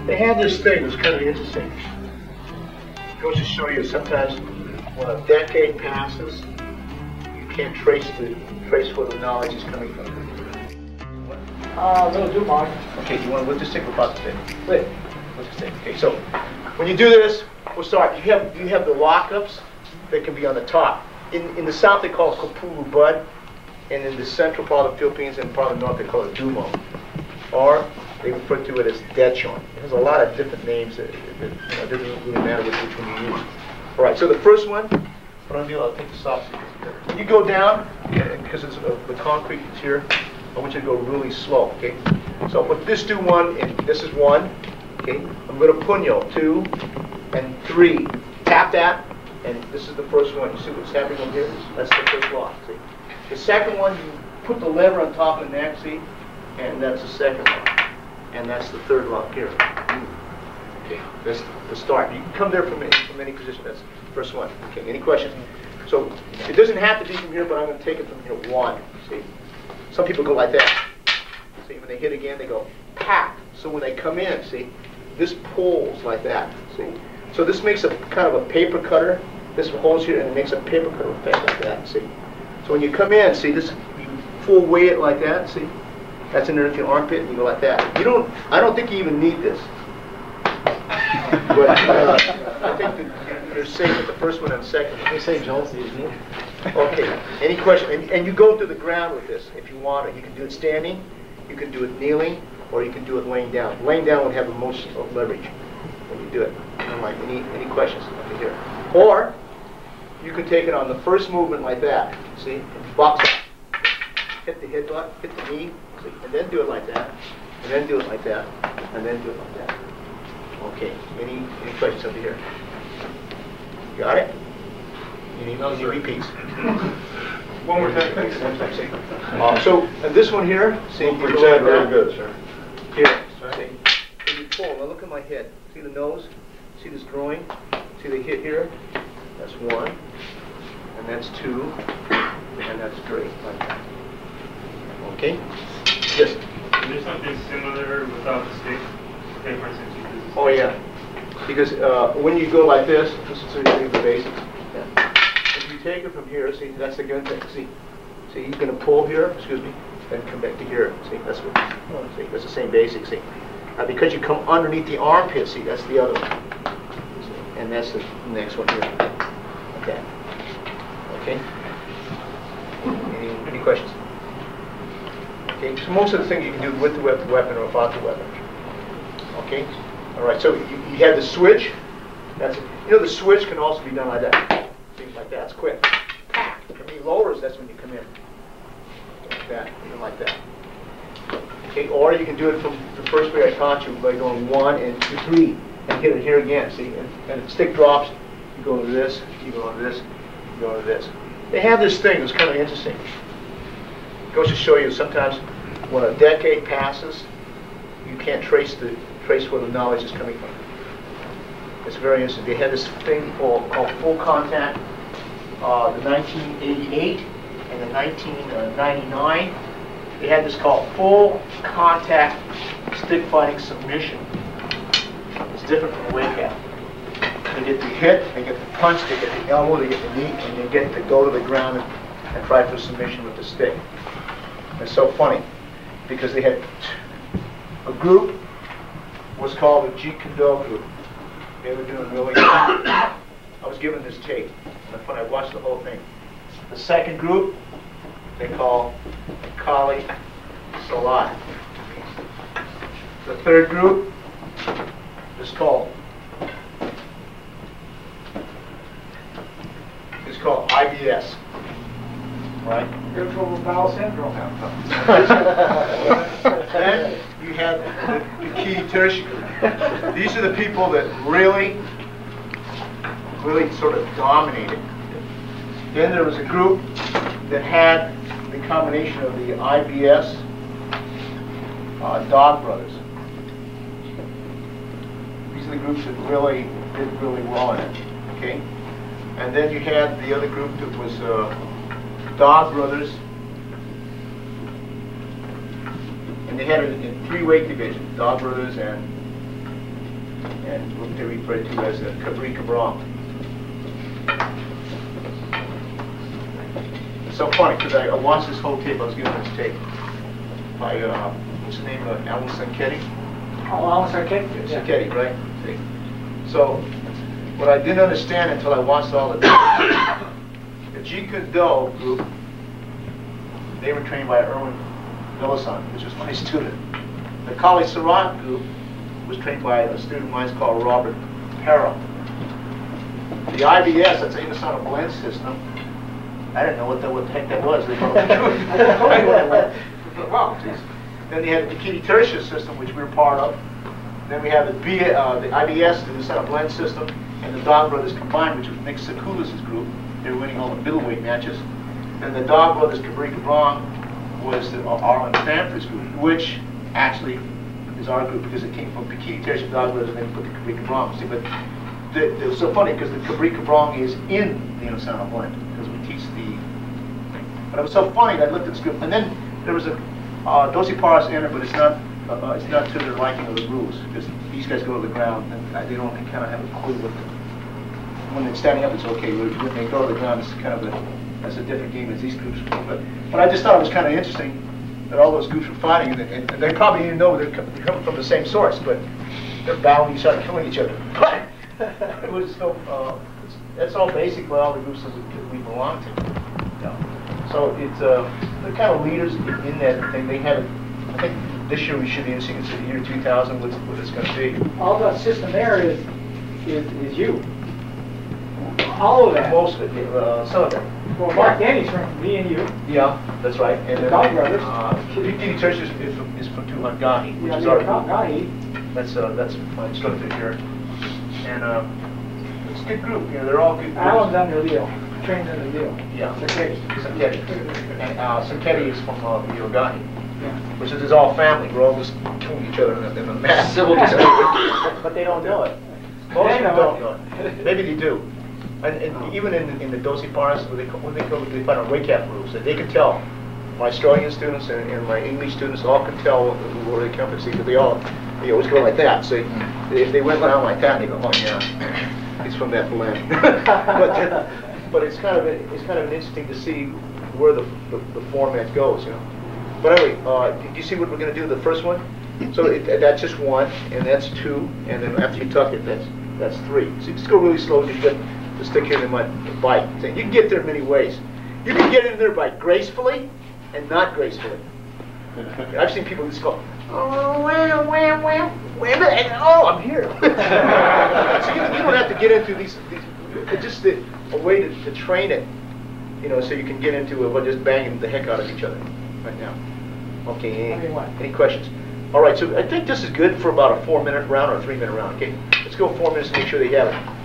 They have this thing that's kind of interesting. It goes to show you sometimes when a decade passes, you can't trace where the knowledge is coming from. Little Dumog. Okay, we'll just take a about the thing. Wait, let's just take. Okay, so when you do this, we'll start. You have the lockups that can be on the top. In the south they call it Kapulu Bud, and in the central part of the Philippines and part of the north they call it Dumog, or they refer to it as Dechon. It has a lot of different names that it doesn't really matter which one you use. All right, so the first one, what I'm doing, I'll take the soft. When you go down, because it's the concrete is here, I want you to go really slow, okay? So with this do one, and this is one, okay? I'm going to puño, 2 and 3. Tap that, and this is the first one. You see what's happening over here? That's the first lock, see? The second one, you put the lever on top of the neck, see? And that's the second lock. And that's the third lock here. Okay, that's the start. You can come there from any position. That's the first one. Okay, any questions? So it doesn't have to be from here, but I'm going to take it from here. 1. See? Some people go like that. See, when they hit again, they go pack. So when they come in, see, this pulls like that. See? So this makes a kind of a paper cutter. This holds here and it makes a paper cutter effect like that. See? So when you come in, see, this you full weight it like that. See? That's underneath your armpit, and you go like that. I don't think you even need this. But I think that you're safe with the first one and the second one. They say Joel sees me. Okay, any question? And you go to the ground with this if you want it. You can do it standing, you can do it kneeling, or you can do it laying down. Laying down would have the most leverage when you do it. All right, any questions over here? Or you can take it on the first movement like that. See, box up. Hit the headbutt, hit the knee, see, and then do it like that, and then do it like that, and then do it like that. Okay, any questions over here? Got it? Any repeats? One more time, please. One time, see. So this one here, see, you go like very that. good, sir. Here, see. So you pull. Now look at my head. See the nose? See this groin? See the hit here? That's 1, and that's 2, and that's 3. Like that. Okay? Yes? Is there something similar without the stick? Okay, for instance, you use Oh, yeah. Because when you go like this is the basics. Yeah. If you take it from here, see, that's the good thing. See, you're going to pull here, excuse me, then come back to here. See, that's what, see, that's the same basic. See, because you come underneath the armpit, see, that's the other one. See, and that's the next one here. Okay. Okay? Any questions? Okay, so most of the things you can do with the weapon or without the weapon. Okay? All right, so you have the switch. That's it. You know the switch can also be done like that. Things like that. It's quick. When he lowers, that's when you come in. Like that, even like that. Okay, or you can do it from the first way I taught you by going 1 and 2, 3, and hit it here again. See, and the stick drops. You go to this. You go to this. You go to this. They have this thing that's kind of interesting. It goes to show you sometimes when a decade passes, you can't trace where the knowledge is coming from. It's very interesting. They had this thing called full contact, the 1988 and the 1999. They had this called full contact stick fighting submission. It's different from the WKA. They get the hit, they get the punch, they get the elbow, they get the knee, and they get to go to the ground and try for submission with the stick. It's so funny because they had a group was called the G-Kendo group. They were doing really good. I was given this tape, and when I watched the whole thing. The second group they call Kali Salai. The third group is called IBS. Right? Irritable bowel syndrome. Then you have the key tertiary group. These are the people that really sort of dominated. Then there was a group that had the combination of the IBS Dog Brothers. These are the groups that really did really well in it. Okay? And then you had the other group that was Dog Brothers, and they had it in 3 weight divisions: Dog Brothers and and what they refer to as a Cabri Cabron. It's so funny because I watched this whole tape. I was given this tape by what's his name? Alan Sanchetti. Oh, Alan Sanchetti. Sanchetti, right? See? So what I didn't understand until I watched all of it, the Jeet Kune Do group, they were trained by Erwin Inosanto, which was my student. The Kali Sarat group was trained by a student of mine called Robert Harrell. The IBS, that's the Inosanto blend system. I didn't know what the heck that was. Wow, geez. Then they had the Kitty Tertia system, which we were part of. Then we have the IBS, the Inosanto blend system, and the Dog Brothers combined, which was Nick Sekulis' group. They were winning all the middleweight matches. Then the Dog Brothers Cabri Cabron was the Arlen Famford's group, which actually is our group because it came from Kitty Tertia Dog Brothers, and then we put the Cabri Cabron. See, but it was so funny because the Cabri Cabron is in the Inosanto blend because we teach the. But it was so funny that I looked at this group, and then there was a Dosi Paras entered, but it's not to their liking of the rules because these guys go to the ground and they don't kind of have a clue what. When they're standing up, it's okay. When they go to the ground, it's kind of that's a different game as these groups. But I just thought it was kind of interesting that all those groups were fighting, and they probably didn't know they're coming from the same source, but they're battling each other, killing each other. It was so. That's all basic by all the groups that we belong to. Yeah. So it's they're kind of leaders in that thing. They have. I think this year we should be interesting. It's the year 2000. What it's going to be. All that system there is you. All of that. Most of it, some of it. Well, Mark Denny's from me and you. Yeah, that's right. And The Dog Brothers. Kitty Tertia is from Tuhangani, which Yeah, is our Gahi. That's my instructor here. And it's a good group. You know, they're all good groups. Alan's under Leo. Trained under Leo. Yeah. Sanchetti. And Sanchetti is from Gahi, Yeah. which is all family. We're all just killing each other in a mass civil dispute. But they don't know it. Most They of them know don't know it. Maybe they do. And even in the Dosi Paras, they find on WKA rules that they can tell. My Australian students and my English students all can tell where they come from. See, because they always go like that. So if they went down like that, they go, oh yeah, he's from that blend. but it's kind of interesting to see where the format goes, you know. But anyway, do you see what we're going to do? The first one. So that's just one, and that's two, and then after you tuck it, that's three. So just go really slow. You get the stick here in the mud, bite. You can get there many ways. You can get in there by gracefully and not gracefully. I've seen people just go, oh, and oh, I'm here. So you don't have to get into these it's just a way to train it, you know, so you can get into it, but just banging the heck out of each other right now. Okay, any questions? All right, so I think this is good for about a 4-minute round or a 3-minute round. Okay, let's go 4 minutes to make sure they have it.